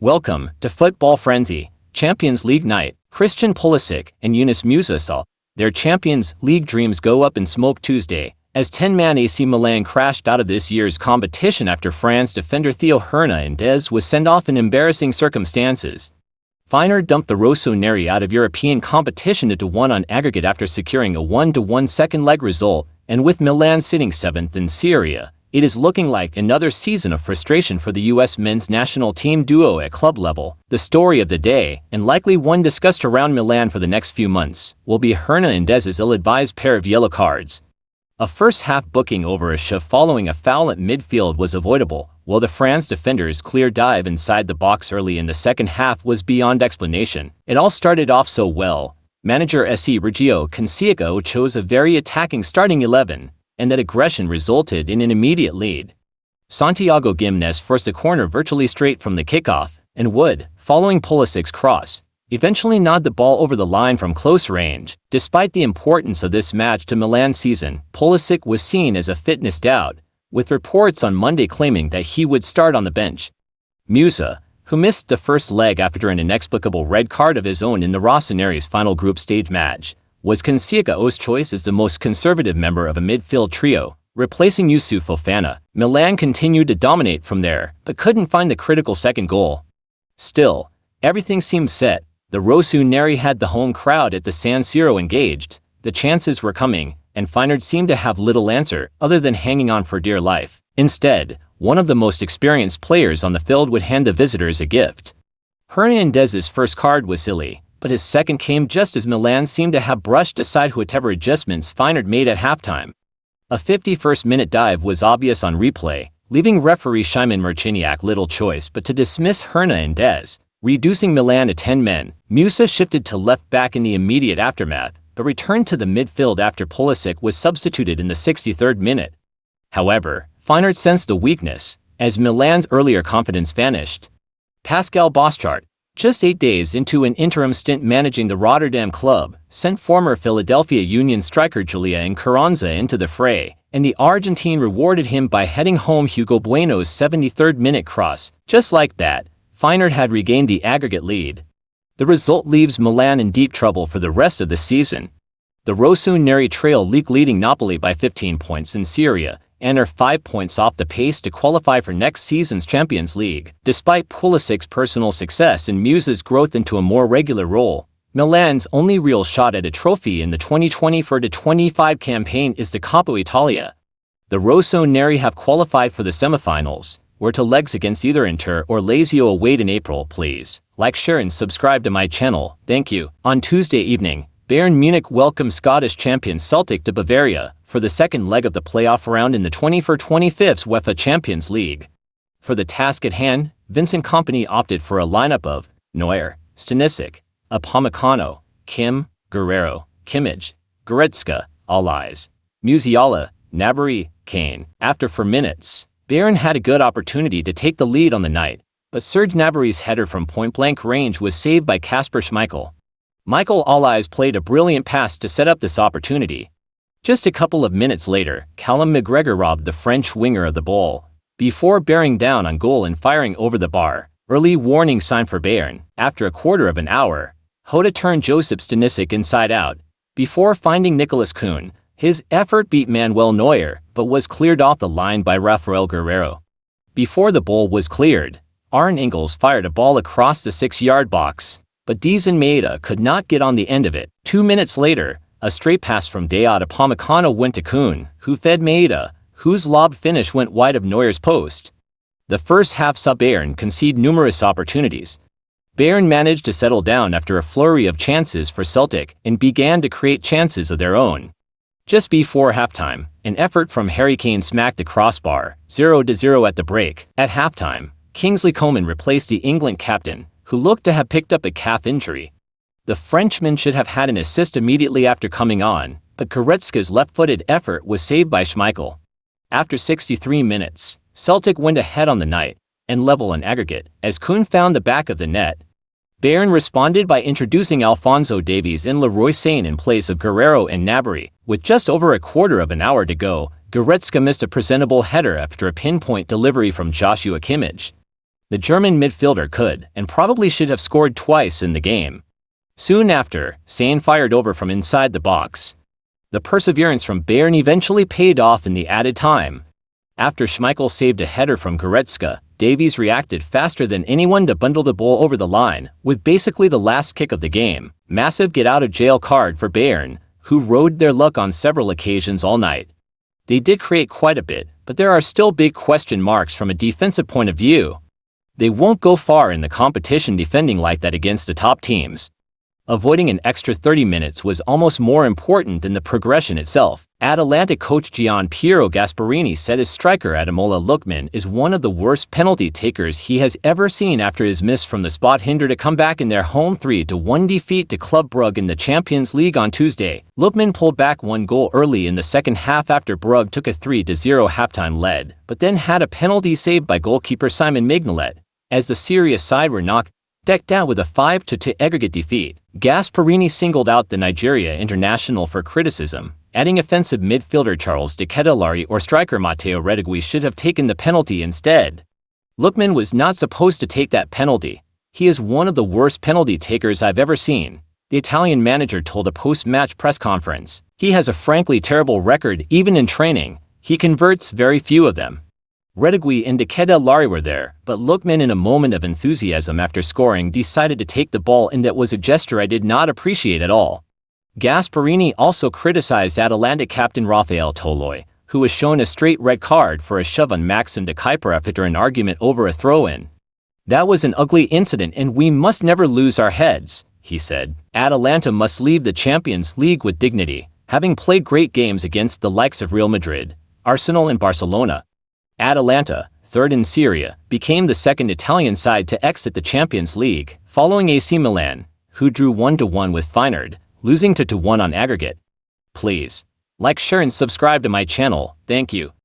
Welcome to Football Frenzy, Champions League night. Christian Pulisic and Yunus Musa saw their Champions League dreams go up in smoke Tuesday, as 10-man AC Milan crashed out of this year's competition after France defender Theo Hernandez was sent off in embarrassing circumstances. Feyenoord dumped the Rossoneri out of European competition to 1 on aggregate after securing a 1-1 second leg result, and with Milan sitting 7th in Serie A, it is looking like another season of frustration for the U.S. men's national team duo at club level. The story of the day, and likely one discussed around Milan for the next few months, will be Hernandez's ill-advised pair of yellow cards. A first-half booking over a shove following a foul at midfield was avoidable, while the France defender's clear dive inside the box early in the second half was beyond explanation. It all started off so well. Manager Sergio Canseco chose a very attacking starting 11, and that aggression resulted in an immediate lead. Santiago Giménez forced a corner virtually straight from the kickoff, and would, following Pulisic's cross, eventually nod the ball over the line from close range. Despite the importance of this match to Milan's season, Pulisic was seen as a fitness doubt, with reports on Monday claiming that he would start on the bench. Musa, who missed the first leg after an inexplicable red card of his own in the Rossoneri's final group stage match, was Canseco's choice as the most conservative member of a midfield trio, replacing Youssouf Fofana. Milan continued to dominate from there, but couldn't find the critical second goal. Still, everything seemed set. The Rossoneri had the home crowd at the San Siro engaged, the chances were coming, and Feyenoord seemed to have little answer other than hanging on for dear life. Instead, one of the most experienced players on the field would hand the visitors a gift. Hernandez's first card was silly, but his second came just as Milan seemed to have brushed aside whatever adjustments Feyenoord made at halftime. A 51st-minute dive was obvious on replay, leaving referee Szymon Marciniak little choice but to dismiss Hernandez, reducing Milan to 10 men. Musa shifted to left back in the immediate aftermath, but returned to the midfield after Pulisic was substituted in the 63rd minute. However, Feyenoord sensed the weakness, as Milan's earlier confidence vanished. Pascal Boschart, just 8 days into an interim stint managing the Rotterdam club, sent former Philadelphia Union striker Julián Carranza into the fray, and the Argentine rewarded him by heading home Hugo Bueno's 73rd-minute cross. Just like that, Feyenoord had regained the aggregate lead. The result leaves Milan in deep trouble for the rest of the season. The Rossoneri trail leading Napoli by 15 points in Serie A, and are 5 points off the pace to qualify for next season's Champions League. Despite Pulisic's personal success and Musa's growth into a more regular role, Milan's only real shot at a trophy in the 2024-25 campaign is the Coppa Italia. The Rossoneri have qualified for the semifinals, where to legs against either Inter or Lazio await in April. Please like, share and subscribe to my channel. Thank you. On Tuesday evening, Bayern Munich welcomed Scottish champion Celtic to Bavaria for the second leg of the playoff round in the 24-25 UEFA Champions League. For the task at hand, Vincent Kompany opted for a lineup of Neuer, Stanisic, Upamecano, Kim, Guerrero, Kimmich, Goretzka, all eyes, Musiala, Gnabry, Kane. After 4 minutes, Bayern had a good opportunity to take the lead on the night, but Serge Gnabry's header from point-blank range was saved by Kasper Schmeichel. Michael All-Eyes played a brilliant pass to set up this opportunity. Just a couple of minutes later, Callum McGregor robbed the French winger of the ball, before bearing down on goal and firing over the bar. Early warning sign for Bayern. After a quarter of an hour, Hoda turned Josip Stanisic inside out, before finding Nicolas Kuhn. His effort beat Manuel Neuer, but was cleared off the line by Rafael Guerrero. Before the ball was cleared, Arne Ingels fired a ball across the 6-yard box, but Dizan Maeda could not get on the end of it. 2 minutes later, a straight pass from Dayot Upamecano went to Kuhn, who fed Maeda, whose lob finish went wide of Neuer's post. The first half saw Bayern concede numerous opportunities. Bayern managed to settle down after a flurry of chances for Celtic and began to create chances of their own. Just before halftime, an effort from Harry Kane smacked the crossbar, 0-0 at the break. At halftime, Kingsley Coman replaced the England captain, who looked to have picked up a calf injury. The Frenchman should have had an assist immediately after coming on, but Goretzka's left-footed effort was saved by Schmeichel. After 63 minutes, Celtic went ahead on the night, and level on aggregate, as Kuhn found the back of the net. Bayern responded by introducing Alphonso Davies and Leroy Sane in place of Guerrero and Gnabry. With just over a quarter of an hour to go, Goretzka missed a presentable header after a pinpoint delivery from Joshua Kimmich. The German midfielder could and probably should have scored twice in the game. Soon after, Sane fired over from inside the box. The perseverance from Bayern eventually paid off in the added time. After Schmeichel saved a header from Goretzka, Davies reacted faster than anyone to bundle the ball over the line, with basically the last kick of the game. Massive get-out-of-jail card for Bayern, who rode their luck on several occasions all night. They did create quite a bit, but there are still big question marks from a defensive point of view. They won't go far in the competition defending like that against the top teams. Avoiding an extra 30 minutes was almost more important than the progression itself. Atalanta coach Gian Piero Gasperini said his striker Ademola Lookman is one of the worst penalty takers he has ever seen after his miss from the spot hindered a comeback in their home 3-1 defeat to Club Brugge in the Champions League on Tuesday. Lookman pulled back one goal early in the second half after Brugge took a 3-0 halftime lead, but then had a penalty saved by goalkeeper Simon Mignolet, as the Syria side were knocked down with a 5-2 aggregate defeat. Gasperini singled out the Nigeria international for criticism, adding offensive midfielder Charles de Ketelare or striker Matteo Retegui should have taken the penalty instead. Lookman was not supposed to take that penalty. He is one of the worst penalty takers I've ever seen, the Italian manager told a post-match press conference. He has a frankly terrible record even in training. He converts very few of them. Retegui and de Ketelare were there, but Lookman, in a moment of enthusiasm after scoring, decided to take the ball, and that was a gesture I did not appreciate at all. Gasperini also criticized Atalanta captain Rafael Toloi, who was shown a straight red card for a shove on Maxim de Kuyper after an argument over a throw-in. "That was an ugly incident and we must never lose our heads," he said. Atalanta must leave the Champions League with dignity, having played great games against the likes of Real Madrid, Arsenal and Barcelona. Atalanta, third in Serie A, became the second Italian side to exit the Champions League, following AC Milan, who drew 1-1 with Feyenoord, losing 2-1 on aggregate. Please like, share and subscribe to my channel. Thank you.